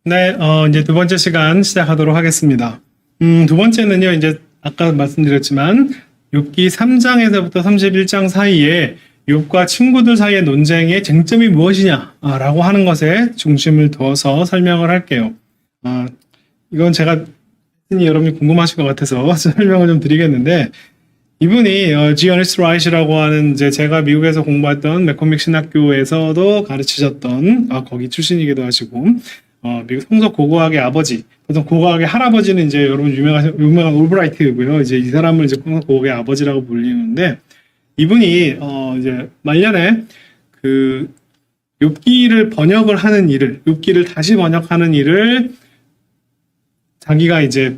네, 이제 두 번째 시간 시작하도록 하겠습니다. 두 번째는요, 이제 아까 말씀드렸지만 욥기 3장에서부터 31장 사이에 욥과 친구들 사이의 논쟁의 쟁점이 무엇이냐라고 하는 것에 중심을 두어서 설명을 할게요. 이건 제가 여러분이 궁금하실 것 같아서 설명을 좀 드리겠는데, 이분이 G. 어니스트 라이트라고 하는 이제 제가 미국에서 공부했던 맥코믹 신학교에서도 가르치셨던 거기 출신이기도 하시고, 미국 성서 고고학의 아버지, 보통 고고학의 할아버지는 이제 여러분 유명한 올브라이트고요. 이제 이 사람을 이제 성서 고고학의 아버지라고 불리는데, 이분이 이제 말년에 그 욥기를 번역을 하는 일을, 욥기를 다시 번역하는 일을 자기가 이제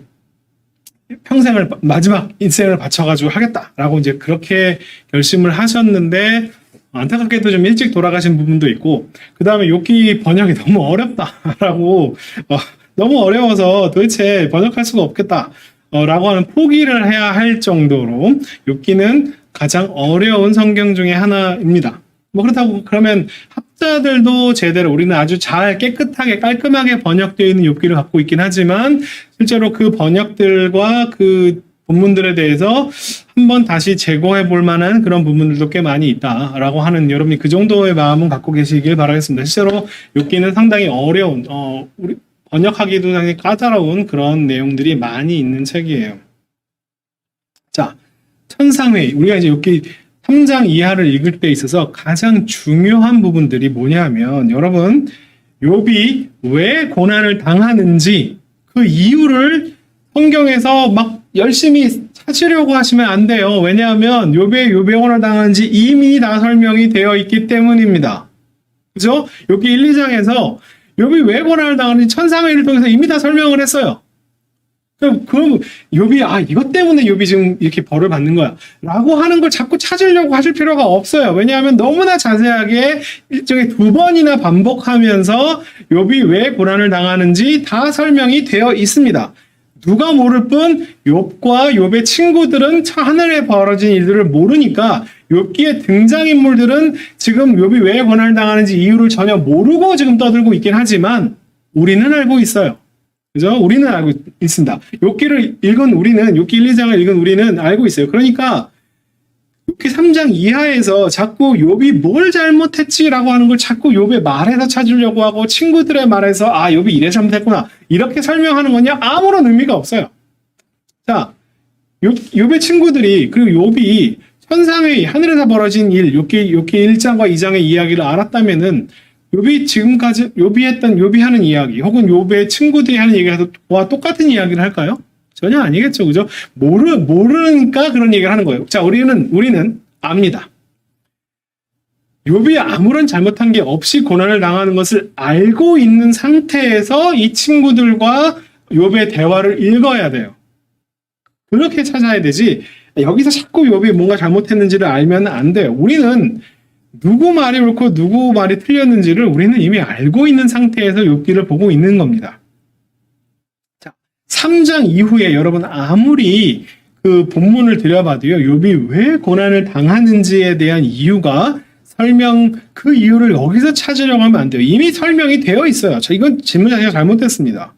평생을 마지막 인생을 바쳐가지고 하겠다라고 이제 그렇게 결심을 하셨는데, 안타깝게도 좀 일찍 돌아가신 부분도 있고, 그 다음에 욥기 번역이 너무 어렵다라고 너무 어려워서 도대체 번역할 수가 없겠다라고 하는 포기를 해야 할 정도로 욥기는 가장 어려운 성경 중에 하나입니다. 뭐 그렇다고 그러면 학자들도 제대로 우리는 아주 잘 깨끗하게 깔끔하게 번역되어 있는 욥기를 갖고 있긴 하지만, 실제로 그 번역들과 그 본문들에 대해서 한번 다시 재고해 볼 만한 그런 부분들도 꽤 많이 있다라고 하는, 여러분이 그 정도의 마음은 갖고 계시길 바라겠습니다. 실제로 욥기는 상당히 어려운, 우리 번역하기도 상당히 까다로운 그런 내용들이 많이 있는 책이에요. 자, 천상회의. 우리가 이제 욥기 3장 이하를 읽을 때 있어서 가장 중요한 부분들이 뭐냐면, 여러분, 욥이 왜 고난을 당하는지 그 이유를 성경에서 막 열심히 찾으려고 하시면 안 돼요. 왜냐하면 욥의 고난을 당하는지 이미 다 설명이 되어 있기 때문입니다. 그죠? 욥기 1, 2장에서 욥이 왜 고난을 당하는지 천상회의를 통해서 이미 다 설명을 했어요. 그럼 욥이 이것 때문에 욥이 지금 이렇게 벌을 받는 거야 라고 하는 걸 자꾸 찾으려고 하실 필요가 없어요. 왜냐하면 너무나 자세하게 일종의 2번이나 반복하면서 욥이 왜 고난을 당하는지 다 설명이 되어 있습니다. 누가 모를 뿐 욥과 욥의 친구들은 하늘에 벌어진 일들을 모르니까, 욥기의 등장인물들은 지금 욥이 왜 고난을 당하는지 이유를 전혀 모르고 지금 떠들고 있긴 하지만 우리는 알고 있어요. 그죠? 우리는 알고 있습니다. 욥기를 읽은 우리는, 욥기 1, 2장을 읽은 우리는 알고 있어요. 그러니까 욥기 3장 이하에서 자꾸 욥이 뭘 잘못했지라고 하는 걸 자꾸 욥의 말에서 찾으려고 하고, 친구들의 말에서 욥이 이래 잘못했구나 이렇게 설명하는 건요, 아무런 의미가 없어요. 자, 욥의 친구들이, 그리고 욥이 천상의 하늘에서 벌어진 일, 욥기 1장과 2장의 이야기를 알았다면은 욥이 지금까지 욥이 하는 이야기, 혹은 욥의 친구들이 하는 얘기와 똑같은 이야기를 할까요? 전혀 아니겠죠. 그죠? 모르니까 그런 얘기를 하는 거예요. 자, 우리는 압니다. 욥이 아무런 잘못한 게 없이 고난을 당하는 것을 알고 있는 상태에서 이 친구들과 욥의 대화를 읽어야 돼요. 그렇게 찾아야 되지, 여기서 자꾸 욥이 뭔가 잘못했는지를 알면 안 돼요. 우리는 누구 말이 옳고 누구 말이 틀렸는지를 우리는 이미 알고 있는 상태에서 욥기를 보고 있는 겁니다. 3장 이후에 여러분 아무리 그 본문을 들여봐도요, 욥이 왜 고난을 당하는지에 대한 이유가 그 이유를 여기서 찾으려고 하면 안 돼요. 이미 설명이 되어 있어요. 이건 질문 자체가 잘못됐습니다.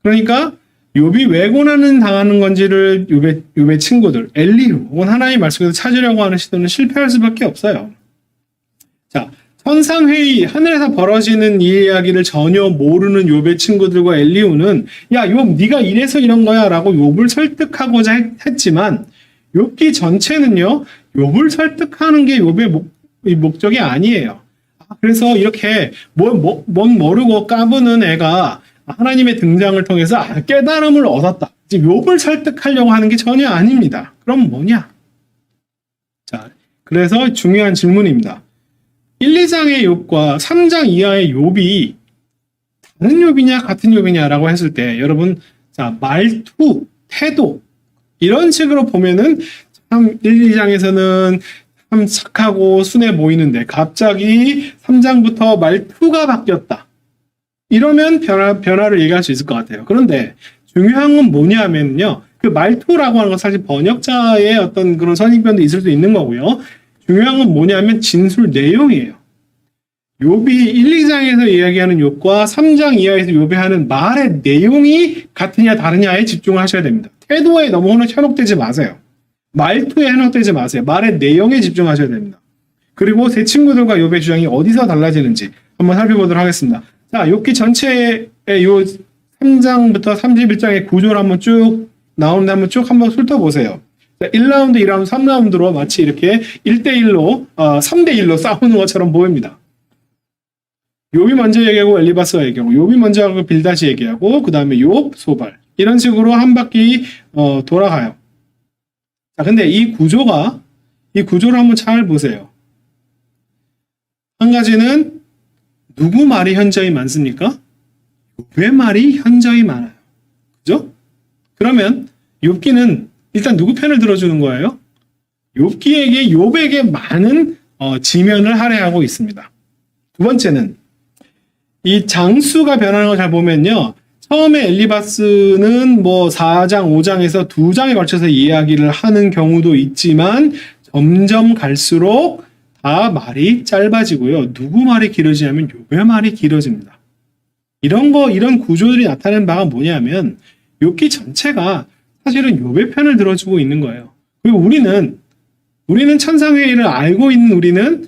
그러니까 욥이 왜 고난을 당하는 건지를 욥의 친구들, 엘리후 혹은 하나님의 말씀에서 찾으려고 하는 시도는 실패할 수밖에 없어요. 자, 천상회의, 하늘에서 벌어지는 이 이야기를 전혀 모르는 욥의 친구들과 엘리후는, 야, 욥, 네가 이래서 이런 거야 라고 욥을 설득하고자 했지만, 욥기 전체는요, 욥을 설득하는 게 욥의 목적이 아니에요. 그래서 이렇게 뭔 모르고 까부는 애가 하나님의 등장을 통해서 깨달음을 얻었다, 욥을 설득하려고 하는 게 전혀 아닙니다. 그럼 뭐냐? 자, 그래서 중요한 질문입니다. 1, 2장의 욥과 3장 이하의 욥이 다른 욥이냐 같은 욥이냐라고 했을 때, 여러분, 자, 말투, 태도 이런 식으로 보면은 참 1, 2장에서는 참 착하고 순해 보이는데 갑자기 3장부터 말투가 바뀌었다, 이러면 변화를 얘기할 수 있을 것 같아요. 그런데 중요한 건 뭐냐면요, 그 말투라고 하는 건 사실 번역자의 어떤 그런 선입견도 있을 수 있는 거고요. 중요한 건 뭐냐면 진술 내용이에요. 욥이 1, 2장에서 이야기하는 욥과 3장 이하에서 욥이 하는 말의 내용이 같으냐 다르냐에 집중을 하셔야 됩니다. 태도에 너무 현혹되지 마세요. 말투에 현혹되지 마세요. 말의 내용에 집중하셔야 됩니다. 그리고 세 친구들과 욥의 주장이 어디서 달라지는지 한번 살펴보도록 하겠습니다. 자, 욥기 전체의 요 3장부터 31장의 구조를 한번 쭉 나오는데 한번 훑어보세요. 1라운드, 2라운드, 3라운드로 마치 이렇게 1대1로, 3대1로 싸우는 것처럼 보입니다. 욥이 먼저 얘기하고 엘리바스가 얘기하고, 욥이 먼저 하고 빌닷이 얘기하고, 그 다음에 욥, 소발. 이런 식으로 한 바퀴 돌아가요. 자, 근데 이 구조를 한번 잘 보세요. 한 가지는 누구 말이 현저히 많습니까? 욥의 말이 현저히 많아요. 그죠? 그러면 욥기는 일단 누구 편을 들어주는 거예요? 욥에게 많은 지면을 할애하고 있습니다. 두 번째는 이 장수가 변하는 걸 잘 보면요. 처음에 엘리바스는 뭐 4장, 5장에서 2장에 걸쳐서 이야기를 하는 경우도 있지만 점점 갈수록 다 말이 짧아지고요. 누구 말이 길어지냐면 욥의 말이 길어집니다. 이런 구조들이 나타내는 바가 뭐냐면 욥기 전체가 사실은 욥의 편을 들어주고 있는 거예요. 그리고 우리는 천상의 일을 알고 있는 우리는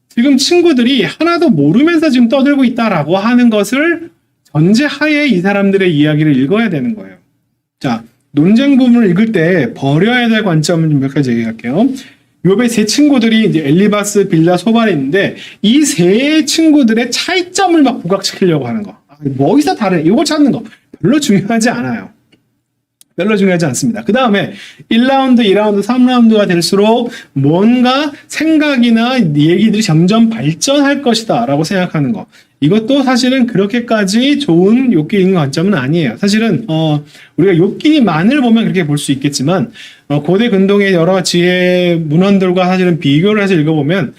지금 친구들이 하나도 모르면서 지금 떠들고 있다라고 하는 것을 전제하에 이 사람들의 이야기를 읽어야 되는 거예요. 자, 논쟁 부분을 읽을 때 버려야 될 관점을 좀 몇 가지 얘기할게요. 욥의 세 친구들이 이제 엘리바스, 빌닷, 소발이 있는데 이 세 친구들의 차이점을 막 부각시키려고 하는 거. 뭐기서 다른 이걸 찾는 거 별로 중요하지 않아요. 별로 중요하지 않습니다. 그 다음에 1라운드, 2라운드, 3라운드가 될수록 뭔가 생각이나 얘기들이 점점 발전할 것이다 라고 생각하는 거. 이것도 사실은 그렇게까지 좋은 욥기인 관점은 아니에요. 사실은 우리가 욥기만을 보면 그렇게 볼 수 있겠지만 고대 근동의 여러 지혜 문헌들과 사실은 비교를 해서 읽어보면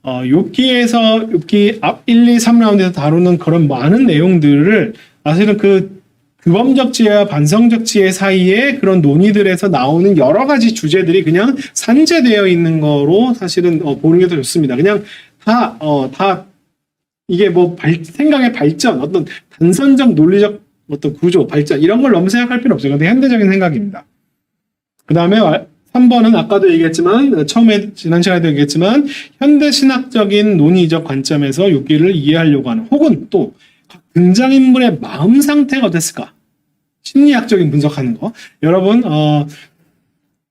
욥기 앞 1, 2, 3라운드에서 다루는 그런 많은 내용들을 사실은 그 규범적 지혜와 반성적 지혜 사이에 그런 논의들에서 나오는 여러 가지 주제들이 그냥 산재되어 있는 거로 사실은 보는 게 더 좋습니다. 그냥 다 이게 뭐 생각의 발전, 어떤 단선적 논리적 어떤 구조, 발전 이런 걸 너무 생각할 필요 없어요. 근데 현대적인 생각입니다. 그 다음에 3번은 아까도 얘기했지만 처음에 지난 시간에도 얘기했지만 현대 신학적인 논의적 관점에서 욥기를 이해하려고 하는 혹은 또 등장인물의 마음 상태가 어땠을까? 심리학적인 분석하는 거. 여러분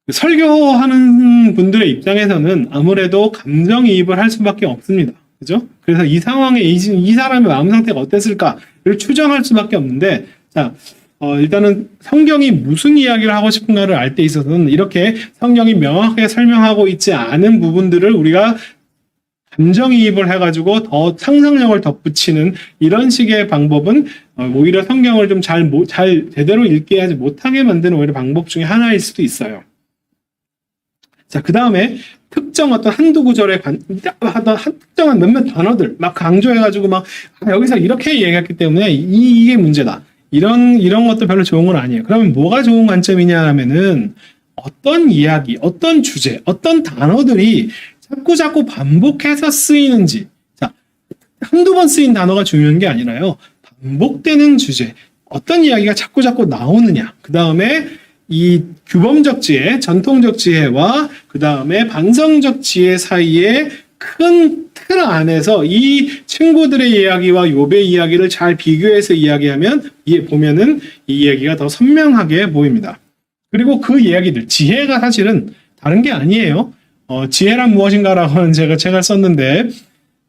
설교하는 분들의 입장에서는 아무래도 감정이입을 할 수밖에 없습니다. 그죠? 그래서 이 상황에 이 사람의 마음 상태가 어땠을까를 추정할 수밖에 없는데, 자, 일단은 성경이 무슨 이야기를 하고 싶은가를 알 때 있어서는 이렇게 성경이 명확하게 설명하고 있지 않은 부분들을 우리가 감정이입을 해가지고 더 상상력을 덧붙이는 이런 식의 방법은 오히려 성경을 좀 잘 제대로 읽게 하지 못하게 만드는 오히려 방법 중에 하나일 수도 있어요. 자, 그 다음에 특정 어떤 한두 구절에 특정한 몇몇 단어들 막 강조해가지고 막 여기서 이렇게 얘기했기 때문에 이게 문제다. 이런 것도 별로 좋은 건 아니에요. 그러면 뭐가 좋은 관점이냐 하면은 어떤 이야기, 어떤 주제, 어떤 단어들이 자꾸 반복해서 쓰이는지. 자, 한두 번 쓰인 단어가 중요한 게 아니라요. 반복되는 주제, 어떤 이야기가 자꾸 나오느냐. 그 다음에 이 규범적 지혜, 전통적 지혜와 그 다음에 반성적 지혜 사이에 큰 틀 안에서 이 친구들의 이야기와 욥의 이야기를 잘 비교해서 이야기하면 보면은 이 이야기가 더 선명하게 보입니다. 그리고 그 이야기들, 지혜가 사실은 다른 게 아니에요. 지혜란 무엇인가라고 하는 제가 책을 썼는데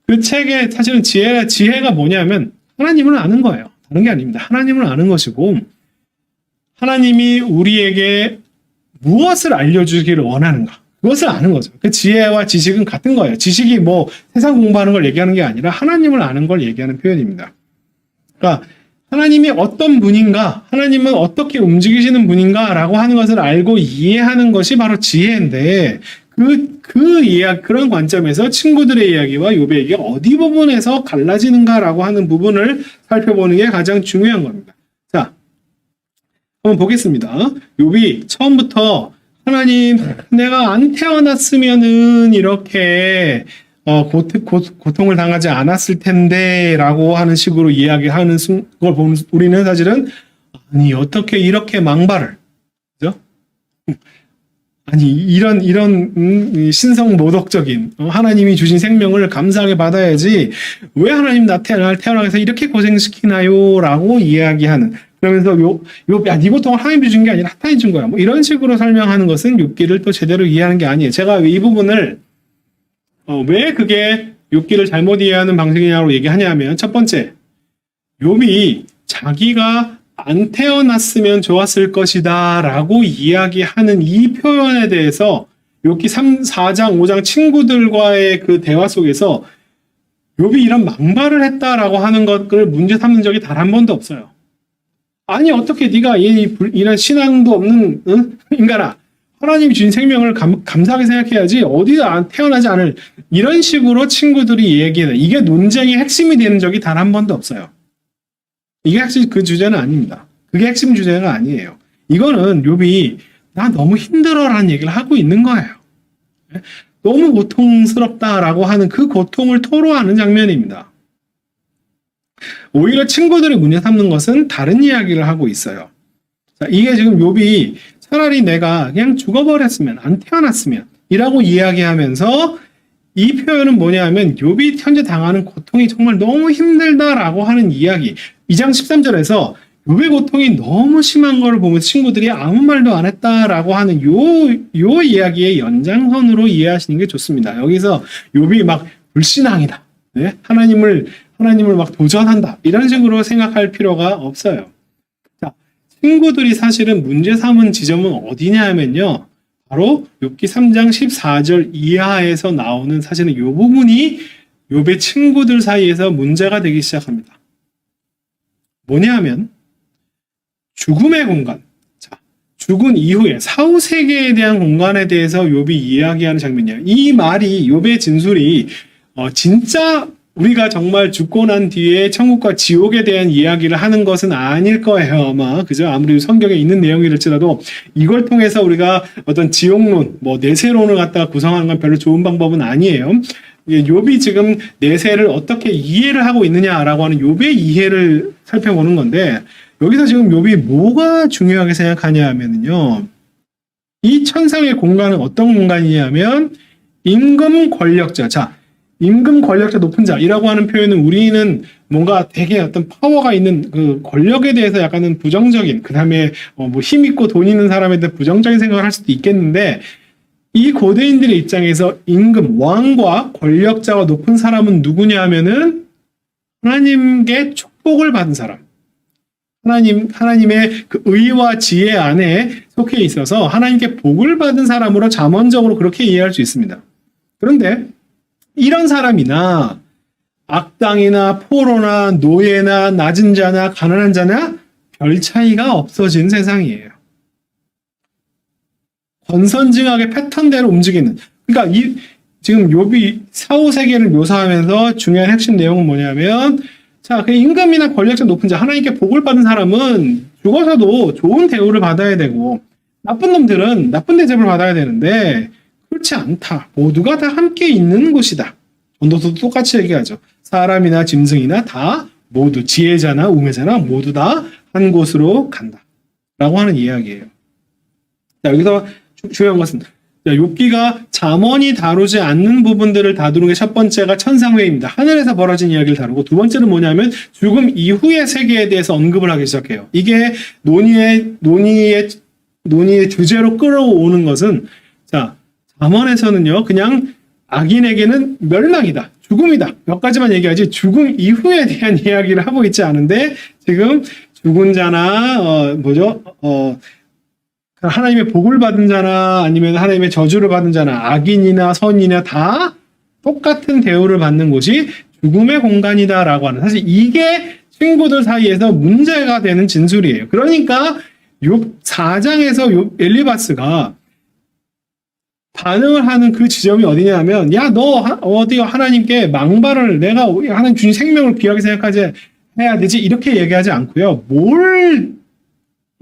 그 책에 사실은 지혜가 뭐냐면 하나님을 아는 거예요. 다른 게 아닙니다. 하나님을 아는 것이고 하나님이 우리에게 무엇을 알려주기를 원하는가? 그것을 아는 거죠. 그 지혜와 지식은 같은 거예요. 지식이 뭐 세상 공부하는 걸 얘기하는 게 아니라 하나님을 아는 걸 얘기하는 표현입니다. 그러니까 하나님이 어떤 분인가, 하나님은 어떻게 움직이시는 분인가 라고 하는 것을 알고 이해하는 것이 바로 지혜인데 그런 관점에서 친구들의 이야기와 욥의 얘기가 어디 부분에서 갈라지는가라고 하는 부분을 살펴보는 게 가장 중요한 겁니다. 자, 한번 보겠습니다. 욥이 처음부터 하나님, 내가 안 태어났으면은 이렇게 고통을 당하지 않았을 텐데라고 하는 식으로 이야기하는 걸 보면 우리는 사실은 아니 어떻게 이렇게 망발을, 그죠? 아니 이런 신성 모독적인 하나님이 주신 생명을 감사하게 받아야지 왜 하나님 나 태어나게 해서 이렇게 고생시키나요라고 이야기하는, 그러면서 네 고통을 하나님이 준 게 아니라 사탄이 준 거야, 뭐 이런 식으로 설명하는 것은 욥기를 또 제대로 이해하는 게 아니에요. 제가 이 부분을 왜 그게 욥기를 잘못 이해하는 방식이냐고 얘기하냐면, 첫 번째, 욥이 자기가 안 태어났으면 좋았을 것이다 라고 이야기하는 이 표현에 대해서 욥기 4장 5장 친구들과의 그 대화 속에서 욥이 이런 망발을 했다라고 하는 것을 문제 삼는 적이 단 한 번도 없어요. 아니 어떻게 네가 이런 신앙도 없는 인간아, 하나님이 주신 생명을 감사하게 생각해야지 어디다 태어나지 않을, 이런 식으로 친구들이 얘기해요. 이게 논쟁의 핵심이 되는 적이 단 한 번도 없어요. 이게 사실 그 주제는 아닙니다. 그게 핵심 주제가 아니에요. 이거는 욥이 나 너무 힘들어라는 얘기를 하고 있는 거예요. 너무 고통스럽다라고 하는 그 고통을 토로하는 장면입니다. 오히려 친구들이 문제 삼는 것은 다른 이야기를 하고 있어요. 자, 이게 지금 욥이 차라리 내가 그냥 죽어버렸으면, 안 태어났으면 이라고 이야기하면서, 이 표현은 뭐냐면 욥이 현재 당하는 고통이 정말 너무 힘들다라고 하는 이야기. 2장 13절에서 욥의 고통이 너무 심한 걸 보면서 친구들이 아무 말도 안 했다라고 하는 요 이야기의 연장선으로 이해하시는 게 좋습니다. 여기서 욥이 막 불신앙이다, 네? 하나님을 막 도전한다, 이런 식으로 생각할 필요가 없어요. 자, 친구들이 사실은 문제 삼은 지점은 어디냐 하면요, 바로 욥기 3장 14절 이하에서 나오는 사실은 이 부분이 욥의 친구들 사이에서 문제가 되기 시작합니다. 뭐냐 하면 죽음의 공간, 자, 죽은 이후에 사후 세계에 대한 공간에 대해서 욥이 이야기하는 장면이에요. 이 말이, 욥의 진술이 진짜 우리가 정말 죽고 난 뒤에 천국과 지옥에 대한 이야기를 하는 것은 아닐 거예요, 아마. 그죠? 아무리 성경에 있는 내용이랄지라도 이걸 통해서 우리가 어떤 지옥론, 뭐 내세론을 갖다가 구성하는 건 별로 좋은 방법은 아니에요. 욥이 지금 내세를 어떻게 이해를 하고 있느냐라고 하는 욥의 이해를 살펴보는 건데, 여기서 지금 욥이 뭐가 중요하게 생각하냐 하면요, 이 천상의 공간은 어떤 공간이냐면 임금 권력자. 자, 임금 권력자 높은 자이라고 하는 표현은 우리는 뭔가 되게 어떤 파워가 있는 그 권력에 대해서 약간은 부정적인, 그 다음에 뭐 힘 있고 돈 있는 사람에 대해 부정적인 생각을 할 수도 있겠는데, 이 고대인들의 입장에서 임금, 왕과 권력자가 높은 사람은 누구냐 하면은 하나님께 축복을 받은 사람, 하나님의 그 의와 지혜 안에 속해 있어서 하나님께 복을 받은 사람으로 잠언적으로 그렇게 이해할 수 있습니다. 그런데 이런 사람이나 악당이나 포로나 노예나 낮은 자나 가난한 자나 별 차이가 없어진 세상이에요. 권선징악의 패턴대로 움직이는, 그러니까 지금 욥이 사후 세계를 묘사하면서 중요한 핵심 내용은 뭐냐면, 자, 그 임금이나 권력자 높은 자, 하나님께 복을 받은 사람은 죽어서도 좋은 대우를 받아야 되고, 나쁜 놈들은 나쁜 대접을 받아야 되는데 그렇지 않다. 모두가 다 함께 있는 곳이다. 전도서도 똑같이 얘기하죠. 사람이나 짐승이나 다 모두, 지혜자나 우매자나 모두 다 한 곳으로 간다 라고 하는 이야기예요. 자, 여기서 중요한 것은 욥기가 잠언이 다루지 않는 부분들을 다루는 게 첫 번째가 천상회의입니다. 하늘에서 벌어진 이야기를 다루고, 두 번째는 뭐냐면 죽음 이후의 세계에 대해서 언급을 하기 시작해요. 이게 논의의 주제로 끌어오는 것은, 자, 잠언에서는요 그냥 악인에게는 멸망이다, 죽음이다, 몇 가지만 얘기하지 죽음 이후에 대한 이야기를 하고 있지 않은데, 지금 죽은 자나 하나님의 복을 받은 자나 아니면 하나님의 저주를 받은 자나 악인이나 선이나 다 똑같은 대우를 받는 곳이 죽음의 공간이다라고 하는, 사실 이게 친구들 사이에서 문제가 되는 진술이에요. 그러니까 욥 4장에서 엘리바스가 반응을 하는 그 지점이 어디냐면, 야, 너 어디 하나님께 망발을, 내가 하나님 주신 생명을 귀하게 생각하지 해야 되지, 이렇게 얘기하지 않고요.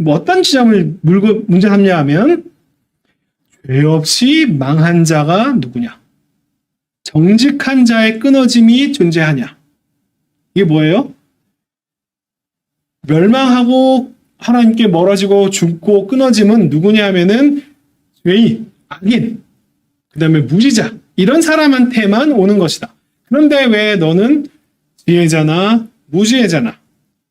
어떤 지점을 물고 문제 삼냐 하면, 죄 없이 망한 자가 누구냐? 정직한 자의 끊어짐이 존재하냐? 이게 뭐예요? 멸망하고 하나님께 멀어지고 죽고 끊어짐은 누구냐 하면은 죄인, 악인, 그 다음에 무지자 이런 사람한테만 오는 것이다. 그런데 왜 너는 지혜자나 무지혜자나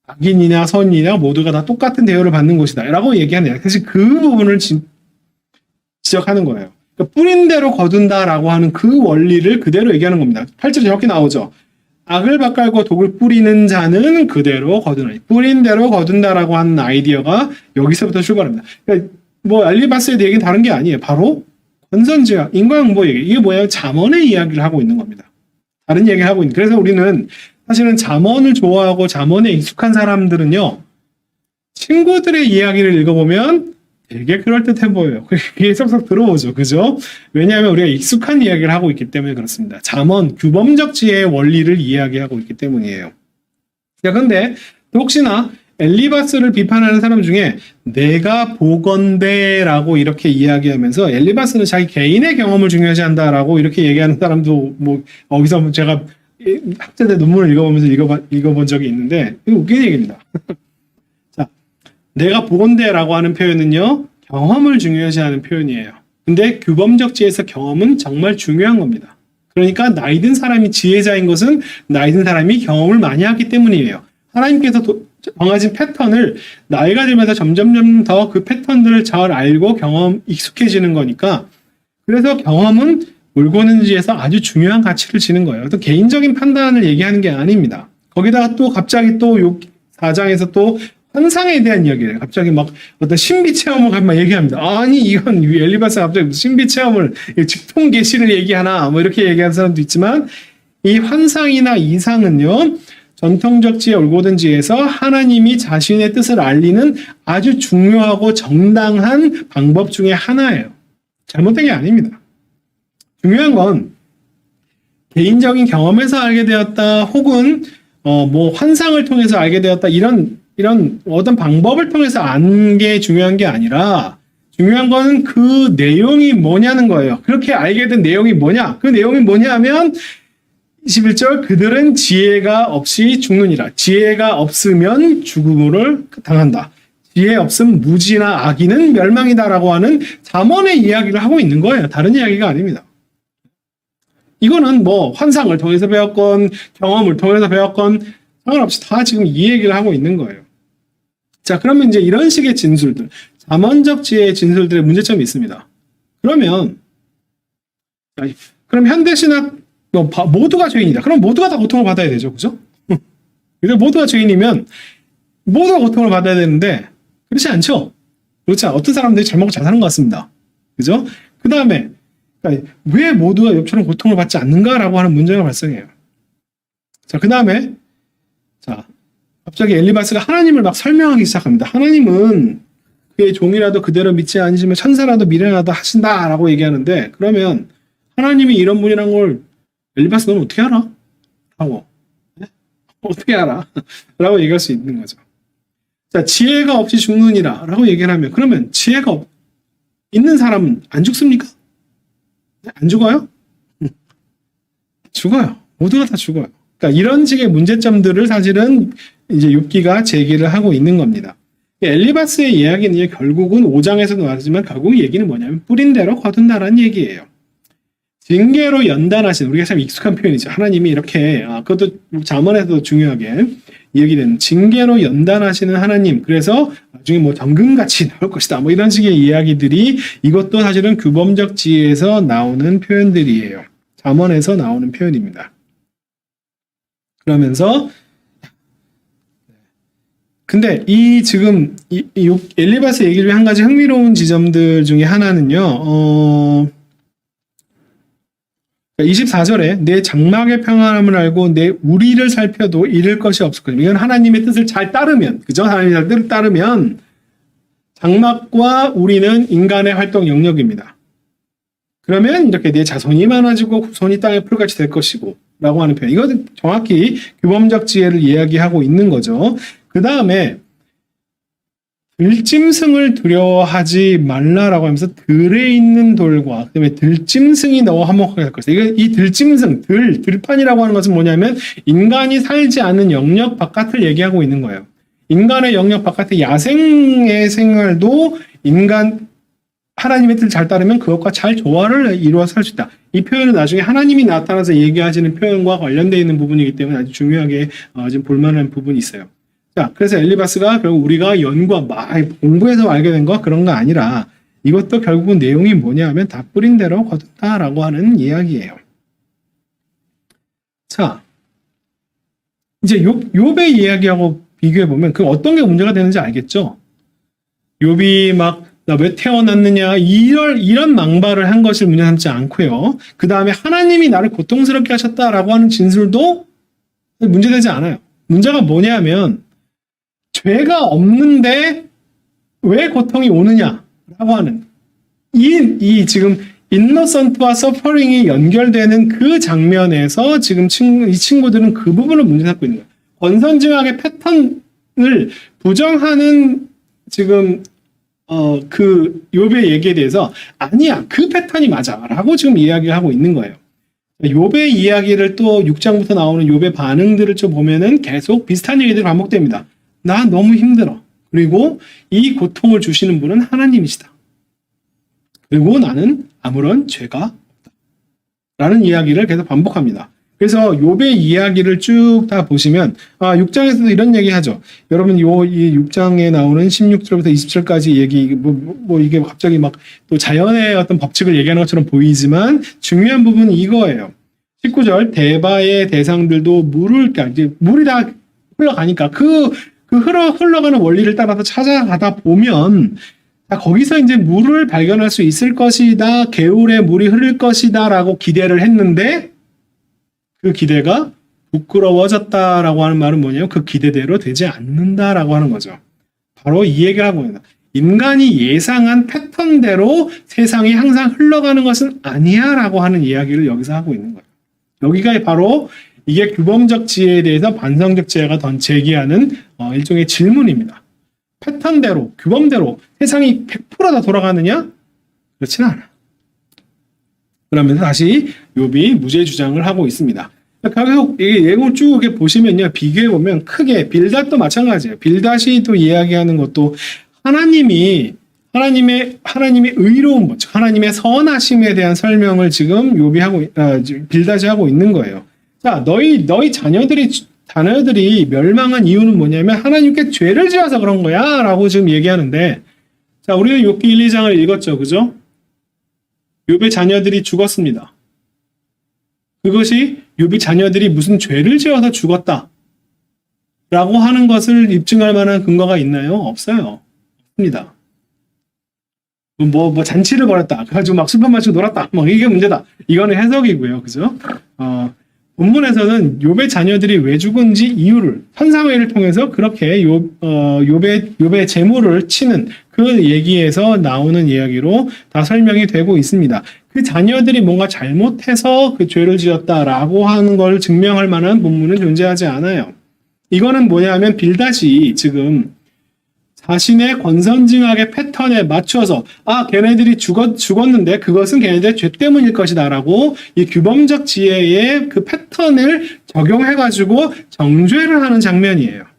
악인이냐 선인이냐 모두가 다 똑같은 대우를 받는 것이다 라고 얘기하느냐. 사실 그 부분을 지적하는 거예요. 그러니까 뿌린 대로 거둔다라고 하는 그 원리를 그대로 얘기하는 겁니다. 8절에 정확히 나오죠. 악을 밭갈고 독을 뿌리는 자는 그대로 거두나니. 뿌린 대로 거둔다라고 하는 아이디어가 여기서부터 출발합니다. 그러니까 뭐 엘리바스에 대해 얘기는 다른 게 아니에요. 바로 권선징악, 인과응보 얘기. 이게 뭐예요? 잠언의 이야기를 하고 있는 겁니다. 다른 얘기를 하고 있는. 그래서 우리는 사실은 잠언을 좋아하고 잠언에 익숙한 사람들은요. 친구들의 이야기를 읽어보면 되게 그럴듯해 보여요. 그게 쏙쏙 들어오죠. 그죠? 왜냐하면 우리가 익숙한 이야기를 하고 있기 때문에 그렇습니다. 잠언, 규범적 지혜의 원리를 이야기하고 있기 때문이에요. 자, 근데 혹시나 엘리바스를 비판하는 사람 중에 내가 보건대라고 이렇게 이야기하면서 엘리바스는 자기 개인의 경험을 중요시한다라고 이렇게 얘기하는 사람도 뭐 어디서 제가 학자들 논문을 읽어보면서 읽어본 적이 있는데 이거 웃긴 얘기입니다. 자, 내가 보건대라고 하는 표현은요 경험을 중요시하는 표현이에요. 근데 규범적 지혜에서 경험은 정말 중요한 겁니다. 그러니까 나이 든 사람이 지혜자인 것은 나이 든 사람이 경험을 많이 하기 때문이에요. 하나님께서 정해진 패턴을 나이가 들면서 점점 더 그 패턴들을 잘 알고 익숙해지는 거니까 그래서 경험은 물고는지에서 아주 중요한 가치를 지는 거예요. 또 개인적인 판단을 얘기하는 게 아닙니다. 거기다가 또 갑자기 또 4장에서 또 환상에 대한 이야기를 갑자기 막 어떤 신비 체험을 막 얘기합니다. 아니 이건 엘리바스가 갑자기 신비 체험을 직통 계시를 얘기하나 뭐 이렇게 얘기하는 사람도 있지만 이 환상이나 이상은요 전통적 지혜 올고든 지혜에서 하나님이 자신의 뜻을 알리는 아주 중요하고 정당한 방법 중에 하나예요. 잘못된 게 아닙니다. 중요한 건 개인적인 경험에서 알게 되었다 혹은 뭐 환상을 통해서 알게 되었다 이런 어떤 방법을 통해서 안 게 중요한 게 아니라 중요한 거는 그 내용이 뭐냐는 거예요. 그렇게 알게 된 내용이 뭐냐? 그 내용이 뭐냐 하면 21절 그들은 지혜가 없이 죽느니라. 지혜가 없으면 죽음을 당한다. 지혜 없음 무지나 악인은 멸망이다라고 하는 잠언의 이야기를 하고 있는 거예요. 다른 이야기가 아닙니다. 이거는 뭐 환상을 통해서 배웠건 경험을 통해서 배웠건 상관없이 다 지금 이 얘기를 하고 있는 거예요. 자, 그러면 이제 이런 식의 진술들, 잠언적 지혜의 진술들의 문제점이 있습니다. 그럼 현대신학 모두가 죄인이다. 그럼 모두가 다 고통을 받아야 되죠. 그죠? 그래서 모두가 죄인이면 모두가 고통을 받아야 되는데 그렇지 않죠? 그렇지 않아. 어떤 사람들이 잘 먹고 잘 사는 것 같습니다. 그죠? 그 다음에 왜 모두가 욥처럼 고통을 받지 않는가라고 하는 문제가 발생해요. 자, 그 다음에 갑자기 엘리바스가 하나님을 막 설명하기 시작합니다. 하나님은 그의 종이라도 그대로 믿지 않으시면 천사라도 미련하다 하신다라고 얘기하는데 그러면 하나님이 이런 분이란 걸 엘리바스 너는 어떻게 알아? 라고. 네? 어떻게 알아? 라고 얘기할 수 있는 거죠. 자, 지혜가 없이 죽느니라 라고 얘기를 하면 그러면 지혜가 있는 사람은 안 죽습니까? 안 죽어요? 죽어요. 모두가 다 죽어요. 그러니까 이런 식의 문제점들을 사실은 이제 욥기가 제기를 하고 있는 겁니다. 엘리바스의 이야기는 결국은 5장에서도 나왔지만 결국 얘기는 뭐냐면 뿌린 대로 거둔다라는 얘기예요. 징계로 연단하신 우리가 참 익숙한 표현이죠. 하나님이 이렇게 그것도 잠언에서도 중요하게 얘기되는 징계로 연단하시는 하나님. 그래서 나중에 뭐 정금같이 나올 것이다. 뭐 이런 식의 이야기들이 이것도 사실은 규범적 지혜에서 나오는 표현들이에요. 잠언에서 나오는 표현입니다. 그러면서 근데 지금 엘리바스 얘기 중에 한 가지 흥미로운 지점들 중에 하나는요. 24절에 내 장막의 평안함을 알고 내 우리를 살펴도 잃을 것이 없을 것입니다. 이건 하나님의 뜻을 잘 따르면, 그죠? 하나님의 뜻을 따르면 장막과 우리는 인간의 활동 영역입니다. 그러면 이렇게 내 자손이 많아지고 후손이 땅의 풀같이 될 것이고 라고 하는 표현. 이것은 정확히 규범적 지혜를 이야기하고 있는 거죠. 그 다음에 들짐승을 두려워하지 말라라고 하면서 들에 있는 돌과 그다음에 들짐승이 너와 화목하게 할 것이다. 이 들짐승, 들판이라고 하는 것은 뭐냐면 인간이 살지 않는 영역 바깥을 얘기하고 있는 거예요. 인간의 영역 바깥의 야생의 생활도 하나님의 뜻을 잘 따르면 그것과 잘 조화를 이루어서 할 수 있다. 이 표현은 나중에 하나님이 나타나서 얘기하시는 표현과 관련되어 있는 부분이기 때문에 아주 중요하게 지금 볼만한 부분이 있어요. 자, 그래서 엘리바스가 결국 우리가 연구와 공부해서 알게 된 거 그런 거 아니라 이것도 결국은 내용이 뭐냐 하면 다 뿌린 대로 거둔다라고 하는 이야기예요. 자, 이제 욥의 이야기하고 비교해 보면 그 어떤 게 문제가 되는지 알겠죠? 욥이 막 나 왜 태어났느냐 이런 망발을 한 것을 문제 삼지 않고요. 그 다음에 하나님이 나를 고통스럽게 하셨다라고 하는 진술도 문제되지 않아요. 문제가 뭐냐면 죄가 없는데 왜 고통이 오느냐라고 하는 이 지금 인노선트와 서퍼링이 연결되는 그 장면에서 지금 이 친구들은 그 부분을 문제 삼고 있는 거예요. 권선징악의 패턴을 부정하는 지금 그 욥의 얘기에 대해서 아니야 그 패턴이 맞아라고 지금 이야기하고 있는 거예요. 욥의 이야기를 또 6장부터 나오는 욥의 반응들을 좀 보면은 계속 비슷한 얘기들이 반복됩니다. 나 너무 힘들어. 그리고 이 고통을 주시는 분은 하나님이시다. 그리고 나는 아무런 죄가 없다. 라는 이야기를 계속 반복합니다. 그래서 욥의 이야기를 쭉 다 보시면 6장에서도 이런 얘기 하죠. 여러분 이 6장에 나오는 16절부터 20절까지 얘기 이게 갑자기 막 또 자연의 어떤 법칙을 얘기하는 것처럼 보이지만 중요한 부분은 이거예요. 19절 대바의 대상들도 물이 다 흘러가니까 그 흘러가는 원리를 따라서 찾아가다 보면 거기서 이제 물을 발견할 수 있을 것이다. 개울에 물이 흐를 것이다라고 기대를 했는데 그 기대가 부끄러워졌다라고 하는 말은 뭐냐면 그 기대대로 되지 않는다라고 하는 거죠. 바로 이 얘기를 하고 있는 거예요. 인간이 예상한 패턴대로 세상이 항상 흘러가는 것은 아니야라고 하는 이야기를 여기서 하고 있는 거예요. 여기가 바로 이게 규범적 지혜에 대해서 반성적 지혜가 제기하는 일종의 질문입니다. 패턴대로, 규범대로 세상이 100%다 돌아가느냐? 그렇지는 않아. 그러면서 다시 욥이 무죄 주장을 하고 있습니다. 계속 예고 쭉 이렇게 보시면요. 비교해 보면 크게 빌닷도 마찬가지예요. 빌닷이 또 이야기하는 것도 하나님의 의로운 것, 즉 하나님의 선하심에 대한 설명을 지금 빌닷이 하고 있는 거예요. 자, 너희 자녀들이 멸망한 이유는 뭐냐면 하나님께 죄를 지어서 그런 거야라고 지금 얘기하는데, 자, 우리는 욥기 1, 2장을 읽었죠, 그죠? 욥의 자녀들이 죽었습니다. 그것이 욥의 자녀들이 무슨 죄를 지어서 죽었다 라고 하는 것을 입증할 만한 근거가 있나요? 없어요. 없습니다. 잔치를 벌였다. 그래가지고 막 술판 마시고 놀았다. 이게 문제다. 이거는 해석이고요. 그죠? 본문에서는 욥의 자녀들이 왜 죽은지 이유를 천사회를 통해서 그렇게 욥의 재물을 치는 그 얘기에서 나오는 이야기로 다 설명이 되고 있습니다. 그 자녀들이 뭔가 잘못해서 그 죄를 지었다라고 하는 걸 증명할 만한 본문은 존재하지 않아요. 이거는 뭐냐면 빌닷이 지금 자신의 권선징악의 패턴에 맞춰서 걔네들이 죽었는데 그것은 걔네들의 죄 때문일 것이다 라고 이 규범적 지혜의 그 패턴을 적용해가지고 정죄를 하는 장면이에요.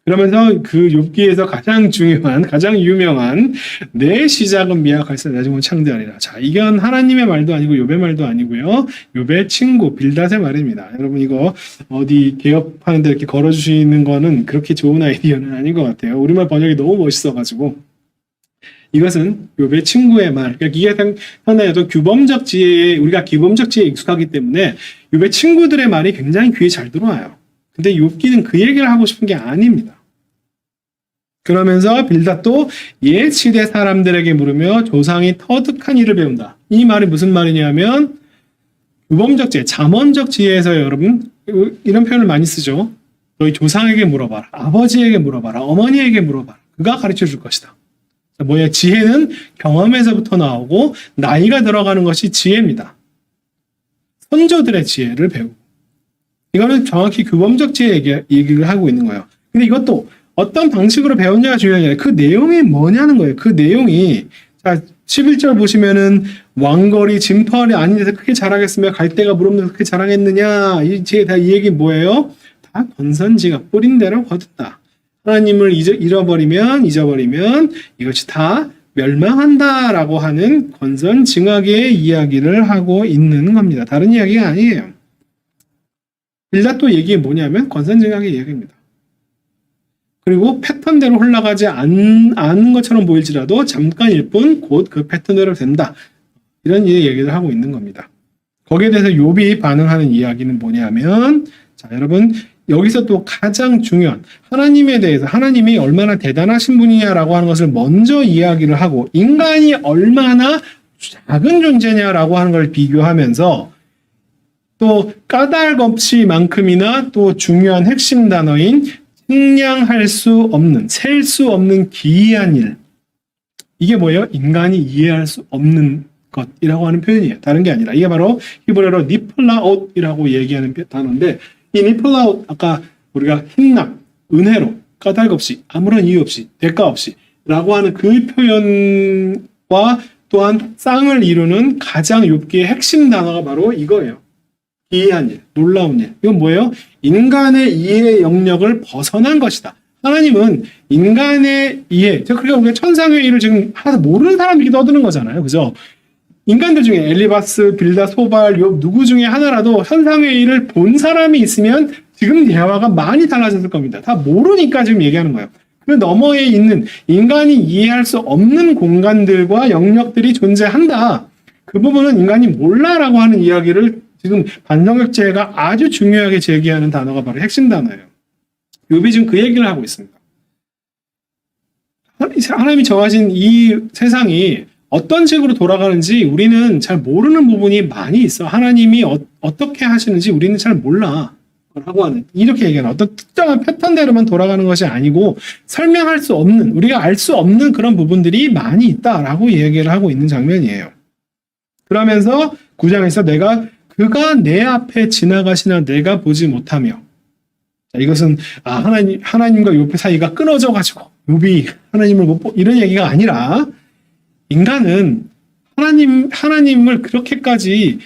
그러면서 그 욥기에서 가장 중요한, 가장 유명한 내 시작은 미약할세 나중은 창대하리라. 자, 이건 하나님의 말도 아니고 욥의 말도 아니고요. 욥의 친구 빌닷의 말입니다. 여러분 이거 어디 개업하는데 이렇게 걸어주시는 거는 그렇게 좋은 아이디어는 아닌 것 같아요. 우리말 번역이 너무 멋있어가지고. 이것은 욥의 친구의 말. 그러니까 이게 상당히 규범적 지혜에, 우리가 규범적 지혜에 익숙하기 때문에 욥의 친구들의 말이 굉장히 귀에 잘 들어와요. 근데 욥기는 그 얘기를 하고 싶은 게 아닙니다. 그러면서 빌닷도 옛 시대 사람들에게 물으며 조상이 터득한 일을 배운다. 이 말이 무슨 말이냐면 규범적 지혜, 잠언적 지혜에서 여러분 이런 표현을 많이 쓰죠. 너희 조상에게 물어봐라. 아버지에게 물어봐라. 어머니에게 물어봐라. 그가 가르쳐 줄 것이다. 지혜는 경험에서부터 나오고 나이가 들어가는 것이 지혜입니다. 선조들의 지혜를 배우고. 이거는 정확히 규범적 지혜 얘기를 하고 있는 거예요. 근데 이것도 어떤 방식으로 배웠냐가 중요한 게 아니라 그 내용이 뭐냐는 거예요. 그 내용이 자 11절 보시면은 왕거리 진펄이 아닌 데서 크게 자라겠으며 갈대가 물 없는 데서 크게 자라겠느냐 이 얘기 뭐예요? 다 권선지가 뿌린 대로 거둔다. 하나님을 잊어버리면 이것이 다 멸망한다라고 하는 권선징악의 이야기를 하고 있는 겁니다. 다른 이야기가 아니에요. 빌라또 얘기 뭐냐면 권선징악의 이야기입니다. 그리고 패턴대로 흘러가지 않은 것처럼 보일지라도 잠깐일 뿐 곧 그 패턴대로 된다. 이런 얘기를 하고 있는 겁니다. 거기에 대해서 욥이 반응하는 이야기는 뭐냐면 자 여러분 여기서 또 가장 중요한 하나님에 대해서 하나님이 얼마나 대단하신 분이냐라고 하는 것을 먼저 이야기를 하고 인간이 얼마나 작은 존재냐라고 하는 걸 비교하면서 또 까닭 없이만큼이나 또 중요한 핵심 단어인 측량할 수 없는, 셀 수 없는 기이한 일. 이게 뭐예요? 인간이 이해할 수 없는 것이라고 하는 표현이에요. 다른 게 아니라 이게 바로 히브리어로 니플라옷이라고 얘기하는 단어인데 이 니플라옷 아까 우리가 힘납, 은혜로, 까닭 없이, 아무런 이유 없이, 대가 없이 라고 하는 그 표현과 또한 쌍을 이루는 가장 욥기의 핵심 단어가 바로 이거예요. 기이한 일, 놀라운 일. 이건 뭐예요? 인간의 이해 영역을 벗어난 것이다. 하나님은 인간의 이해, 그러니까 우리가 천상의 일을 지금 하나도 모르는 사람들이 떠드는 거잖아요. 그죠? 인간들 중에 엘리바스, 빌다, 소발, 욥 누구 중에 하나라도 천상의 일을 본 사람이 있으면 지금 대화가 많이 달라졌을 겁니다. 다 모르니까 지금 얘기하는 거예요. 그 너머에 있는 인간이 이해할 수 없는 공간들과 영역들이 존재한다. 그 부분은 인간이 몰라라고 하는 이야기를 지금 반성격제가 아주 중요하게 제기하는 단어가 바로 핵심 단어예요. 욥이 지금 그 얘기를 하고 있습니다. 하나님이 정하신 이 세상이 어떤 식으로 돌아가는지 우리는 잘 모르는 부분이 많이 있어. 하나님이 어떻게 하시는지 우리는 잘 몰라. 라고 하는 이렇게 얘기하는 어떤 특정한 패턴대로만 돌아가는 것이 아니고 설명할 수 없는 우리가 알 수 없는 그런 부분들이 많이 있다라고 얘기를 하고 있는 장면이에요. 그러면서 9장에서 그가 내 앞에 지나가시나 내가 보지 못하며 자, 이것은 하나님과 욥의 사이가 끊어져 가지고 욥이 하나님을 못 보 이런 얘기가 아니라 인간은 하나님을 그렇게까지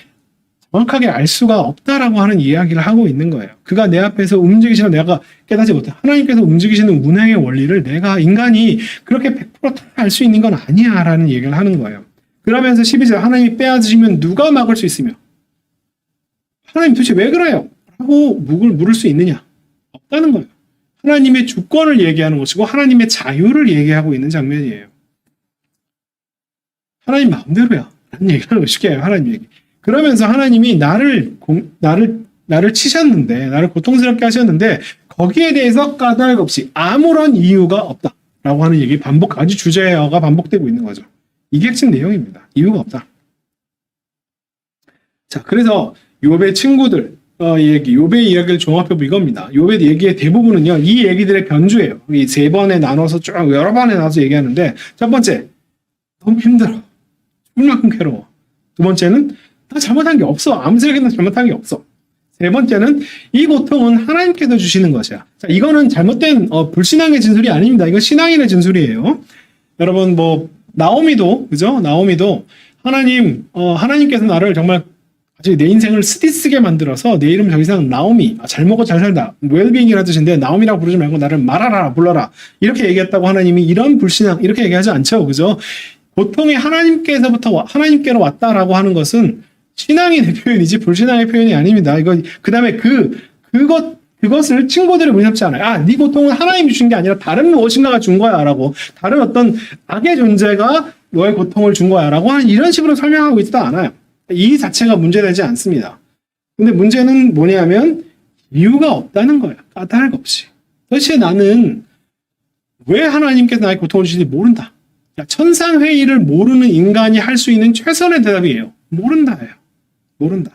정확하게 알 수가 없다라고 하는 이야기를 하고 있는 거예요. 그가 내 앞에서 움직이시나 내가 깨닫지 못해. 하나님께서 움직이시는 운행의 원리를 인간이 그렇게 100% 다 알 수 있는 건 아니야 라는 얘기를 하는 거예요. 그러면서 12절 하나님이 빼앗으시면 누가 막을 수 있으며 하나님 도대체 왜 그래요? 라고 물을 수 있느냐? 없다는 거예요. 하나님의 주권을 얘기하는 것이고 하나님의 자유를 얘기하고 있는 장면이에요. 하나님 마음대로야 라는 얘기하는 거 쉽게 해요. 하나님 얘기. 그러면서 하나님이 나를 치셨는데 나를 고통스럽게 하셨는데 거기에 대해서 까닭 없이 아무런 이유가 없다라고 하는 얘기 아주 주제어가 반복되고 있는 거죠. 이게 핵심 내용입니다. 이유가 없다. 자, 그래서 욥의 친구들 욥의 이야기를 종합해보면 이겁니다. 욥의 얘기의 대부분은요 이 얘기들의 변주예요. 이 세 번에 나눠서 쭉 여러 번에 나눠서 얘기하는데 첫 번째 너무 힘들어. 죽을 만큼 괴로워. 두 번째는 나 잘못한 게 없어. 아무 생각이나 잘못한 게 없어. 세 번째는 이 고통은 하나님께서 주시는 것이야. 자, 이거는 잘못된 불신앙의 진술이 아닙니다. 이건 신앙인의 진술이에요. 여러분 나오미도 그죠? 나오미도 하나님께서 나를 정말 아주 내 인생을 쓰디쓰게 만들어서 내 이름 더 이상 나오미 잘 먹고 잘 살다 웰빙이라는 뜻인데 나오미라고 부르지 말고 나를 말하라 불러라 이렇게 얘기했다고 하나님이 이런 불신앙 이렇게 얘기하지 않죠. 그죠? 고통이 하나님께로 왔다라고 하는 것은 신앙인의 표현이지 불신앙의 표현이 아닙니다. 그다음에 그것을 친구들이 문잡지 않아요. 네 고통은 하나님이 주신 게 아니라 다른 무엇인가가 준 거야라고 다른 어떤 악의 존재가 너의 고통을 준 거야라고 하는 이런 식으로 설명하고 있지도 않아요. 이 자체가 문제되지 않습니다. 근데 문제는 뭐냐면 이유가 없다는 거야. 까닭 없이. 도대체 나는 왜 하나님께서 나의 고통을 주시는지 모른다. 천상회의를 모르는 인간이 할 수 있는 최선의 대답이에요. 모른다예요. 모른다.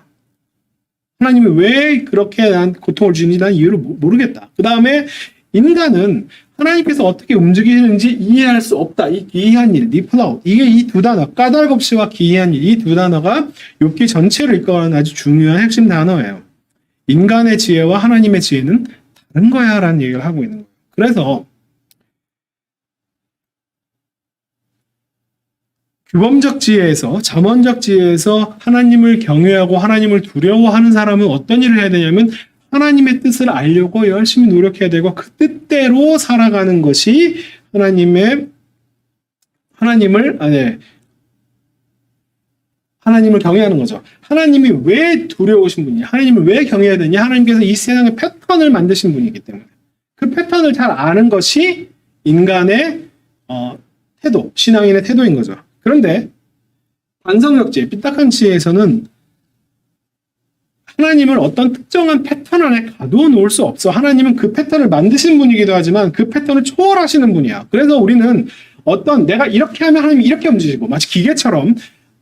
하나님이 왜 그렇게 난 고통을 주는지 난 이유를 모르겠다. 그 다음에 인간은 하나님께서 어떻게 움직이는지 이해할 수 없다. 이 기이한 일, 니플라웃. 이게 이 두 단어, 까닭 없이와 기이한 일, 이 두 단어가 욥기 전체를 이끌어가는 아주 중요한 핵심 단어예요. 인간의 지혜와 하나님의 지혜는 다른 거야 라는 얘기를 하고 있는 거예요. 그래서 규범적 지혜에서, 잠언적 지혜에서 하나님을 경외하고 하나님을 두려워하는 사람은 어떤 일을 해야 되냐면 하나님의 뜻을 알려고 열심히 노력해야 되고 그 뜻대로 살아가는 것이 하나님을 경외하는 거죠. 하나님이 왜 두려우신 분이냐? 하나님을 왜 경외해야 되냐? 하나님께서 이 세상의 패턴을 만드신 분이기 때문에 그 패턴을 잘 아는 것이 인간의 태도, 신앙인의 태도인 거죠. 그런데 반성적 지혜, 삐딱한 지혜에서는 하나님을 어떤 특정한 패턴 안에 가두어 놓을 수 없어. 하나님은 그 패턴을 만드신 분이기도 하지만 그 패턴을 초월하시는 분이야. 그래서 우리는 내가 이렇게 하면 하나님이 이렇게 움직이고 마치 기계처럼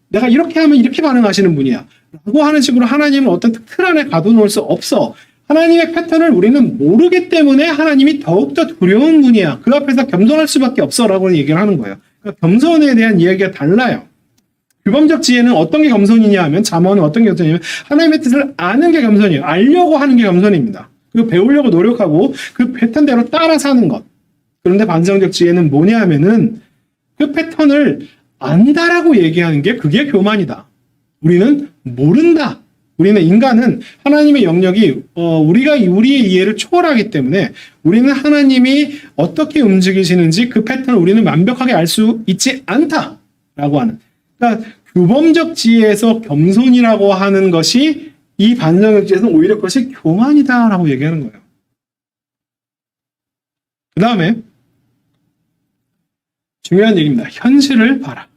내가 이렇게 하면 이렇게 반응하시는 분이야 라고 하는 식으로 하나님은 어떤 틀 안에 가두어 놓을 수 없어. 하나님의 패턴을 우리는 모르기 때문에 하나님이 더욱더 두려운 분이야. 그 앞에서 겸손할 수밖에 없어 라고 얘기를 하는 거예요. 그러니까 겸손에 대한 이야기가 달라요. 규범적 지혜는 어떤 게 겸손이냐 하면, 잠언은 어떤 게 겸손이냐면 하나님의 뜻을 아는 게 겸손이에요. 알려고 하는 게 겸손입니다. 그리고 배우려고 노력하고 그 패턴대로 따라 사는 것. 그런데 반성적 지혜는 뭐냐 하면은 그 패턴을 안다라고 얘기하는 게 그게 교만이다. 우리는 모른다. 우리는 인간은 하나님의 영역이 우리의 이해를 초월하기 때문에 우리는 하나님이 어떻게 움직이시는지 그 패턴을 우리는 완벽하게 알 수 있지 않다라고 하는. 그러니까 규범적 지혜에서 겸손이라고 하는 것이 이 반성적 지혜에서는 오히려 그것이 교만이다라고 얘기하는 거예요. 그 다음에 중요한 얘기입니다. 현실을 봐라.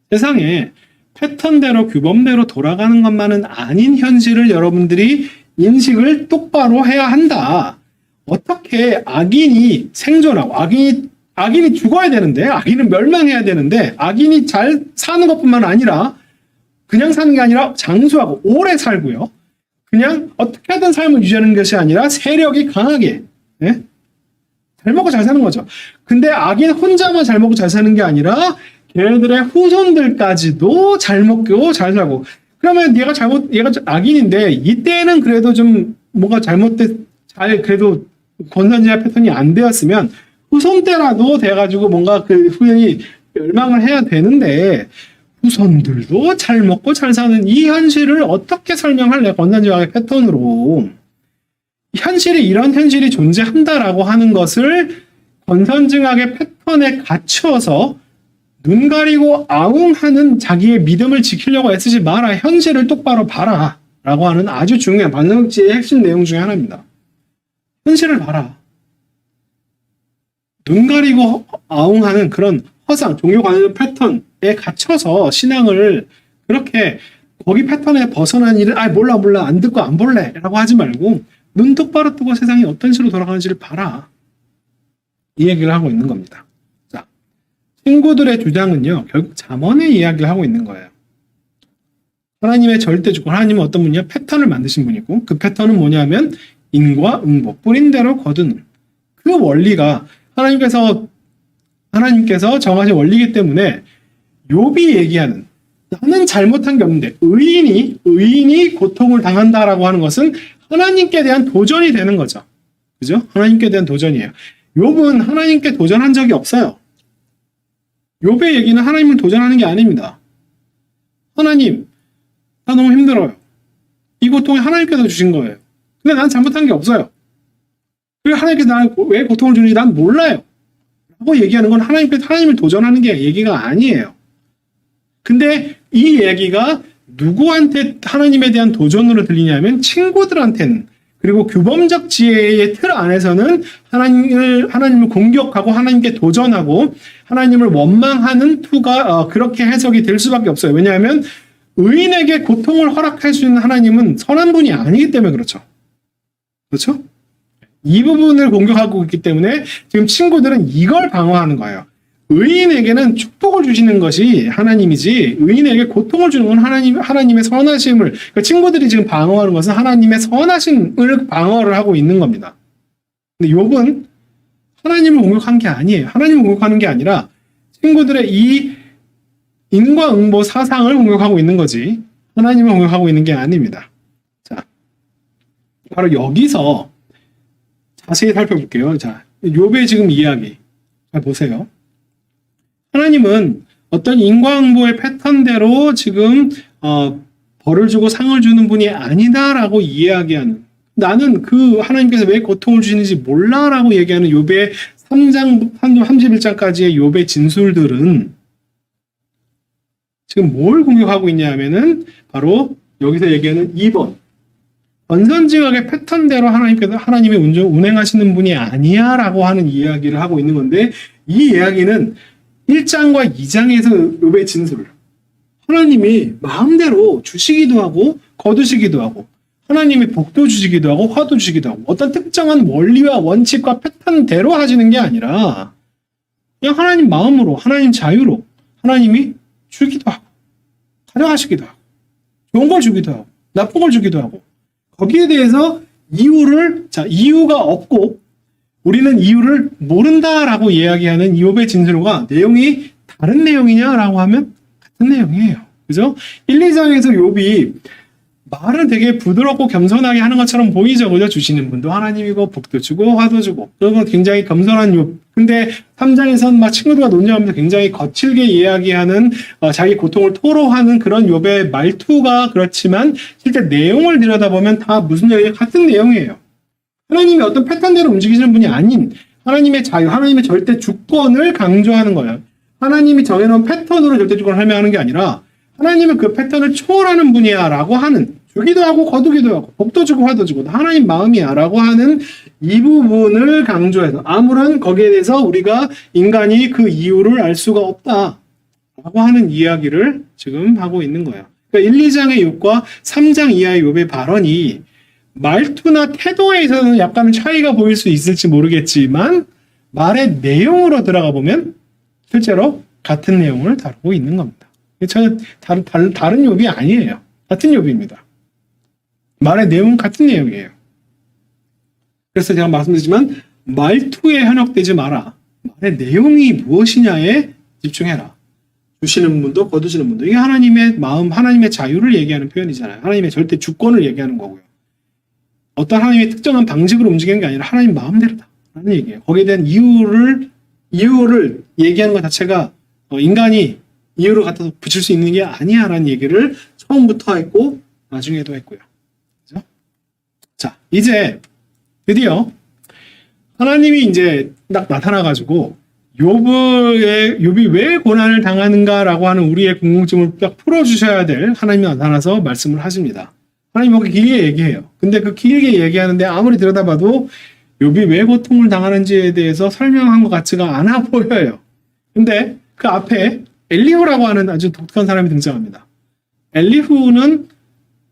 세상에 패턴대로 규범대로 돌아가는 것만은 아닌 현실을 여러분들이 인식을 똑바로 해야 한다. 어떻게 악인이 생존하고 악인이 죽어야 되는데, 악인은 멸망해야 되는데, 악인이 잘 사는 것뿐만 아니라 그냥 사는 게 아니라 장수하고 오래 살고요. 그냥 어떻게 하든 삶을 유지하는 것이 아니라 세력이 강하게 잘 먹고 잘 사는 거죠. 근데 악인 혼자만 잘 먹고 잘 사는 게 아니라 걔네들의 후손들까지도 잘 먹고 잘 살고. 그러면 얘가 악인인데 이때는 그래도 좀 뭐가 그래도 권선징악 패턴이 안 되었으면 후손 때라도 돼가지고 뭔가 그 후손이 멸망을 해야 되는데 후손들도 잘 먹고 잘 사는 이 현실을 어떻게 설명할래? 권선징악의 패턴으로. 현실이 이런 현실이 존재한다라고 하는 것을 권선징악의 패턴에 갇혀서 눈 가리고 아웅하는 자기의 믿음을 지키려고 애쓰지 마라. 현실을 똑바로 봐라. 라고 하는 아주 중요한 반성지의 핵심 내용 중에 하나입니다. 현실을 봐라. 눈 가리고 아웅하는 그런 허상, 종교 관련 패턴에 갇혀서 신앙을 그렇게 거기 패턴에 벗어난 일을 몰라 안 듣고 안 볼래 라고 하지 말고 눈 똑바로 뜨고 세상이 어떤 식으로 돌아가는지를 봐라. 이 얘기를 하고 있는 겁니다. 자, 친구들의 주장은요, 결국 잠언의 이야기를 하고 있는 거예요. 하나님의 절대 주권, 하나님은 어떤 분이냐? 패턴을 만드신 분이고 그 패턴은 뭐냐면 인과 응보, 뿌린 대로 거두는 그 원리가 하나님께서 정하신 원리이기 때문에 욥이 얘기하는 나는 잘못한 게 없는데 의인이 고통을 당한다라고 하는 것은 하나님께 대한 도전이 되는 거죠. 그죠? 하나님께 대한 도전이에요. 욥은 하나님께 도전한 적이 없어요. 욥의 얘기는 하나님을 도전하는 게 아닙니다. 하나님, 나 너무 힘들어요. 이 고통이 하나님께서 주신 거예요. 근데 난 잘못한 게 없어요. 그리고 하나님께서 나를 왜 고통을 주는지 난 몰라요. 라고 얘기하는 건 하나님을 도전하는 게 얘기가 아니에요. 근데 이 얘기가 누구한테 하나님에 대한 도전으로 들리냐면 친구들한테는, 그리고 규범적 지혜의 틀 안에서는 하나님을 공격하고 하나님께 도전하고 하나님을 원망하는 투가 그렇게 해석이 될 수밖에 없어요. 왜냐하면 의인에게 고통을 허락할 수 있는 하나님은 선한 분이 아니기 때문에 그렇죠. 그렇죠? 이 부분을 공격하고 있기 때문에 지금 친구들은 이걸 방어하는 거예요. 의인에게는 축복을 주시는 것이 하나님이지 의인에게 고통을 주는 건 하나님의 선하심을, 그러니까 친구들이 지금 방어하는 것은 하나님의 선하심을 방어를 하고 있는 겁니다. 근데 욥은 하나님을 공격한 게 아니에요. 하나님을 공격하는 게 아니라 친구들의 이 인과응보 사상을 공격하고 있는 거지 하나님을 공격하고 있는 게 아닙니다. 자, 바로 여기서 자세히 살펴볼게요. 자, 욥의 지금 이야기 잘 보세요. 하나님은 어떤 인과응보의 패턴대로 지금 벌을 주고 상을 주는 분이 아니다라고 이야기하는, 나는 그 하나님께서 왜 고통을 주시는지 몰라라고 얘기하는 욥의 3장 31장까지의 욥의 진술들은 지금 뭘 공격하고 있냐 하면은 바로 여기서 얘기하는 2번 권선징악의 패턴대로 하나님이 운행하시는 분이 아니야라고 하는 이야기를 하고 있는 건데, 이 이야기는 1장과 2장에서 욥의 진술, 하나님이 마음대로 주시기도 하고 거두시기도 하고 하나님이 복도 주시기도 하고 화도 주시기도 하고 어떤 특정한 원리와 원칙과 패턴대로 하시는 게 아니라 그냥 하나님 마음으로, 하나님 자유로 하나님이 주기도 하고 가져가시기도 하고 좋은 걸 주기도 하고 나쁜 걸 주기도 하고, 거기에 대해서 이유가 없고 우리는 이유를 모른다라고 이야기하는 욥의 진술과 내용이 다른 내용이냐라고 하면 같은 내용이에요. 그죠? 1, 2장에서 욥이 말은 되게 부드럽고 겸손하게 하는 것처럼 보이죠. 그죠? 주시는 분도 하나님이고 복도 주고 화도 주고, 그리고 굉장히 겸손한 욥. 근데 3장에서는 막 친구들과 논쟁하면서 굉장히 거칠게 이야기하는 자기 고통을 토로하는 그런 욥의 말투가 그렇지만 실제 내용을 들여다보면 다 무슨 내용이 같은 내용이에요. 하나님이 어떤 패턴대로 움직이시는 분이 아닌 하나님의 자유, 하나님의 절대 주권을 강조하는 거예요. 하나님이 정해놓은 패턴으로 절대 주권을 설명하는 게 아니라 하나님은 그 패턴을 초월하는 분이야 라고 하는, 주기도 하고 거두기도 하고 복도 주고 화도 주고 하나님 마음이야 라고 하는 이 부분을 강조해서, 아무런 거기에 대해서 우리가 인간이 그 이유를 알 수가 없다 라고 하는 이야기를 지금 하고 있는 거예요. 그러니까 1, 2장의 욥과 3장 이하의 욥의 발언이 말투나 태도에 있어서는 약간은 차이가 보일 수 있을지 모르겠지만 말의 내용으로 들어가 보면 실제로 같은 내용을 다루고 있는 겁니다. 전혀 다른 욥이 아니에요. 같은 욥입니다. 말의 내용은 같은 내용이에요. 그래서 제가 말씀드리지만 말투에 현혹되지 마라. 말의 내용이 무엇이냐에 집중해라. 주시는 분도 거두시는 분도. 이게 하나님의 마음, 하나님의 자유를 얘기하는 표현이잖아요. 하나님의 절대 주권을 얘기하는 거고요. 어떤 하나님의 특정한 방식으로 움직이는 게 아니라 하나님 마음대로다 라는 얘기예요. 거기에 대한 이유를 얘기하는 것 자체가 인간이 이유를 갖다 붙일 수 있는 게 아니야 라는 얘기를 처음부터 했고 나중에도 했고요. 그죠? 자, 이제 드디어 하나님이 이제 딱 나타나가지고 욥이 왜 고난을 당하는가라고 하는 우리의 궁금증을 딱 풀어주셔야 될 하나님이 나타나서 말씀을 하십니다. 하나님 거기 길게 얘기해요. 근데 그 길게 얘기하는데 아무리 들여다봐도 욥이 왜 고통을 당하는지에 대해서 설명한 것 같지가 않아 보여요. 근데 그 앞에 엘리후라고 하는 아주 독특한 사람이 등장합니다. 엘리후는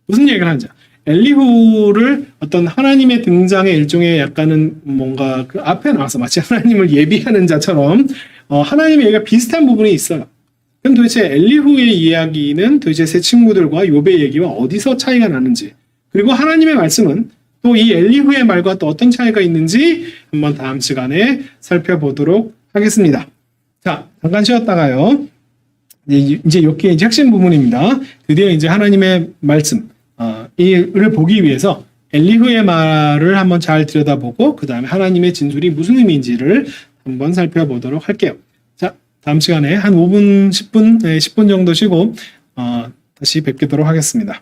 무슨 얘기를 하는지, 엘리후를 어떤 하나님의 등장의 일종의 약간은 뭔가 그 앞에 나와서 마치 하나님을 예비하는 자처럼 하나님의 얘기가 비슷한 부분이 있어요. 그럼 도대체 엘리후의 이야기는 도대체 세 친구들과 욥의 얘기와 어디서 차이가 나는지, 그리고 하나님의 말씀은 또 이 엘리후의 말과 또 어떤 차이가 있는지 한번 다음 시간에 살펴보도록 하겠습니다. 자, 잠깐 쉬었다가요. 이제 여기에 이제 핵심 부분입니다. 드디어 이제 하나님의 말씀, 이를 보기 위해서 엘리후의 말을 한번 잘 들여다보고 그 다음에 하나님의 진술이 무슨 의미인지를 한번 살펴보도록 할게요. 자, 다음 시간에 한 5분, 10분 정도 쉬고 다시 뵙도록 하겠습니다.